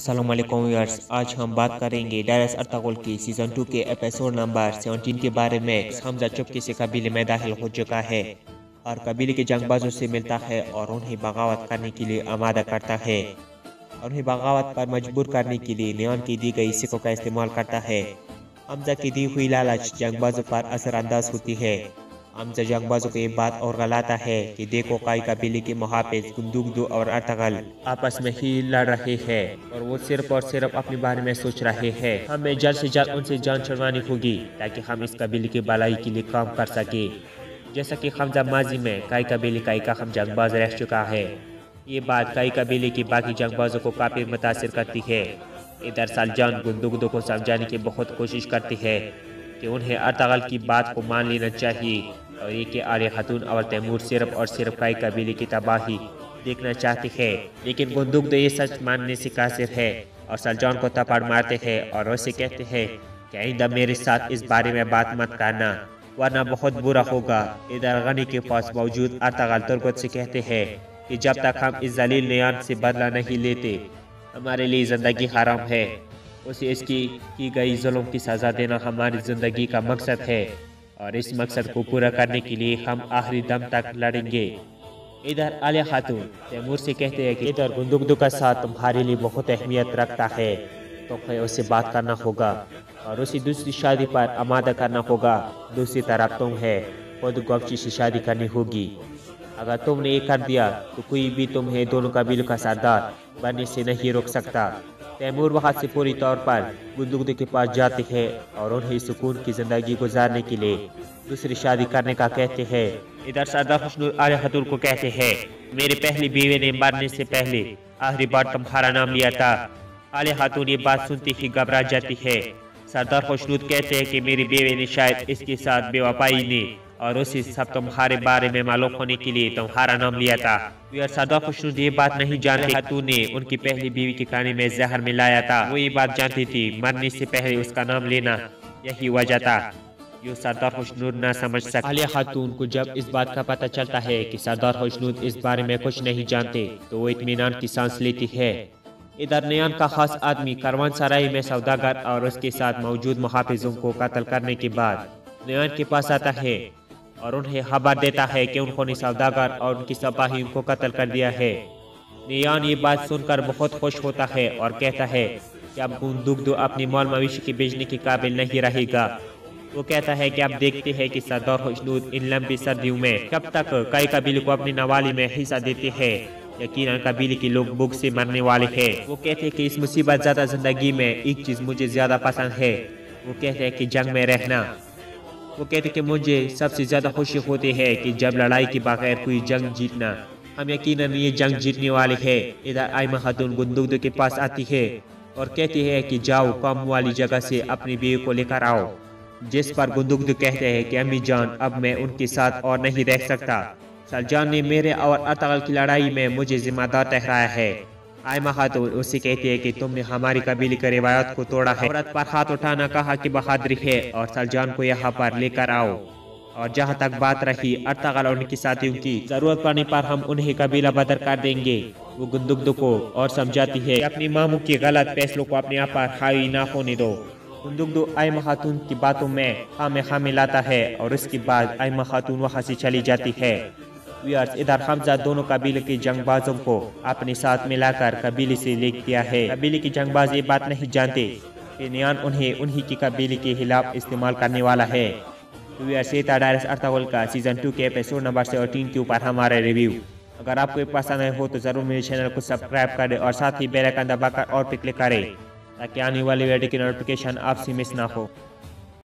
अस्सलाम वालेकुम व्यूअर्स, आज हम बात करेंगे डायरस अर्तागुल की सीजन 2 के एपिसोड नंबर 17 के बारे में। हमजा चुपके से कबीले में दाखिल हो चुका है और कबीले के जंगबाजों से मिलता है और उन्हें बगावत करने के लिए आमादा करता है और उन्हें बगावत पर मजबूर करने के लिए नियॉन की दी गई सिक्कों का इस्तेमाल करता है। हमजा की दी हुई लालच जंगबाजों पर असरअंदाज होती है। हमजा जंगबाजों को ये बात और गलाता है कि देखो काई कबीले के मुहाफिज गुंदुगदू और अर्तगल आपस में ही लड़ रहे हैं और वो सिर्फ और सिर्फ अपने बारे में सोच रहे हैं। हमें जल्द से जल्द उनसे जान छुड़वानी होगी ताकि हम इस कबीले की भलाई के लिए काम कर सके। जैसा कि हमजा माजी में काई कबीले का एक अहम जंगबाज रह चुका है। ये बात काई कबीले के बाकी जंगबाजों को काफी मुतासिर करती है। इधर सलजान गुंदुगदू को समझाने की बहुत कोशिश करती है कि उन्हें अर्तगल की बात को मान लेना चाहिए और ये कि आर्य खातून और तैमूर सिर्फ और सिर्फ काई कबीले की तबाही देखना चाहते हैं। लेकिन गुंदुगदू ये सच मानने से कासिर है और सलजान को थप्पड़ मारते हैं और उसे कहते हैं कि आइंदा मेरे साथ इस बारे में बात मत करना वरना बहुत बुरा होगा। इधर गनी के पास मौजूद अर्तगल तुर्गत से कहते हैं कि जब तक हम इस जलील नियान से बदला नहीं लेते हमारे लिए जिंदगी हराम है। उसे इसकी की गई जुल्म की सजा देना हमारी जिंदगी का मकसद है और इस मकसद को पूरा करने के लिए हम आखिरी दम तक लड़ेंगे। इधर आलिया खातून तैमूर से कहते हैं कि इधर गुंदुगदू का साथ तुम्हारे लिए बहुत अहमियत रखता है, तो उससे बात करना होगा और उसे दूसरी शादी पर आमादा करना होगा। दूसरी तरफ तुम है खुद गोपची से शादी करनी होगी। अगर तुमने ये कर दिया तो कोई भी तुम्हें दोनों कबीलों का सरदार बनने से नहीं रोक सकता। तैमूर वहाँ से पूरी तौर पर गुंदुगदू के पास जाते हैं और उन्हें सुकून की जिंदगी गुजारने के लिए दूसरी शादी करने का कहते हैं। इधर सरदार खुशनूर आर्य खातून को कहते हैं मेरे पहली बीवी ने मरने से पहले आखिरी बार तुम्हारा नाम लिया था। आर्य खातून ये बात सुनती ही घबरा जाती है। सरदार खुशनूर कहते हैं कि मेरी बीवी ने शायद इसके साथ बेवफाई ने और उसी सब तुम्हारे बारे में मालूम होने के लिए तुम्हारा नाम लिया था। सरदार खुशनूर ये बात नहीं जानते खातून ने उनकी पहली बीवी के खाने में जहर मिलाया था। वो ये बात जानती थी, मरने से पहले उसका नाम लेना यही वजह था। यो सरदार खुशनूर ना समझ सके। आलिया खातून को जब इस बात का पता चलता है कि सरदार खुशनूर इस बारे में कुछ नहीं जानते तो वो इत्मीनान की सांस लेती है। इधर नियान का खास आदमी करवान सराय में सौदागर और उसके साथ मौजूद मुहाफिजों को कत्ल करने के बाद नियान के पास आता है और उन्हें खबर देता है कि उन्होंने सौदागर और उनकी सिपाहियों को कत्ल कर दिया है। नियान ये बात सुनकर बहुत खुश होता है और कहता है कि अब गुंदुगदू अपनी माल मवेशी के बेचने के काबिल नहीं रहेगा। वो कहता है कि अब देखते हैं कि सरदार खुशनूर इन लंबी सर्दियों में कब तक कई कबीले को अपनी नवाली में हिस्सा देते हैं। यकीनन कबीले के लोग भूख से मरने वाले हैं। वो कहते हैं कि इस मुसीबत ज़्यादा जिंदगी में एक चीज़ मुझे ज़्यादा पसंद है। वो कहते हैं कि जंग में रहना। वो कहते कि मुझे सबसे ज़्यादा खुशी होती है कि जब लड़ाई के बगैर कोई जंग जीतना। हम यकीनन ये जंग जीतने वाले हैं। इधर आयमा खातून गुंदुगदू के पास आती है और कहती है कि जाओ कम वाली जगह से अपनी बीवी को लेकर आओ। जिस पर गुंदुगदू कहते हैं कि अम्मी जान अब मैं उनके साथ और नहीं रह सकता। सलजान ने मेरे और अर्तगल की लड़ाई में मुझे जिम्मेदार ठहराया है। आयमा खातून उससे कहती है कि तुमने हमारी कबीले की रिवायत को तोड़ा है। औरत पर हाथ उठाना कहा कि बहादुरी है और सलजान को यहाँ पर लेकर आओ। और जहाँ तक बात रही अर्तगल और उनके साथियों की, जरूरत पड़ने पर हम उन्हें कबीला बदर कर देंगे। वो गुंदुगदू को और समझाती है कि अपनी मामू के गलत फैसलों को अपने आप पर हावी ना होने दो। गुंदुगदू आयमा खातून की बातों में हाँ मिलाता है और उसके बाद आयमा खातून वहाँ से चली जाती है। इधर हमजा दोनों कबीले के जंगबाजों को अपने साथ मिलाकर कबीले से ले गया है। कबीले के जंगबाज ये बात नहीं जानते कि नियान उन्हें उन्हीं की कबीले के खिलाफ इस्तेमाल करने वाला है। डायरस अर्तागुल का सीजन 2 के एपिसोड नंबर 17 के ऊपर हमारा रिव्यू। अगर आपको पसंद आए हो तो जरूर मेरे चैनल को सब्सक्राइब करें और साथ ही बेल आइकन दबाकर और पे क्लिक करें ताकि आने वाली वीडियो की नोटिफिकेशन आपसे मिस ना हो।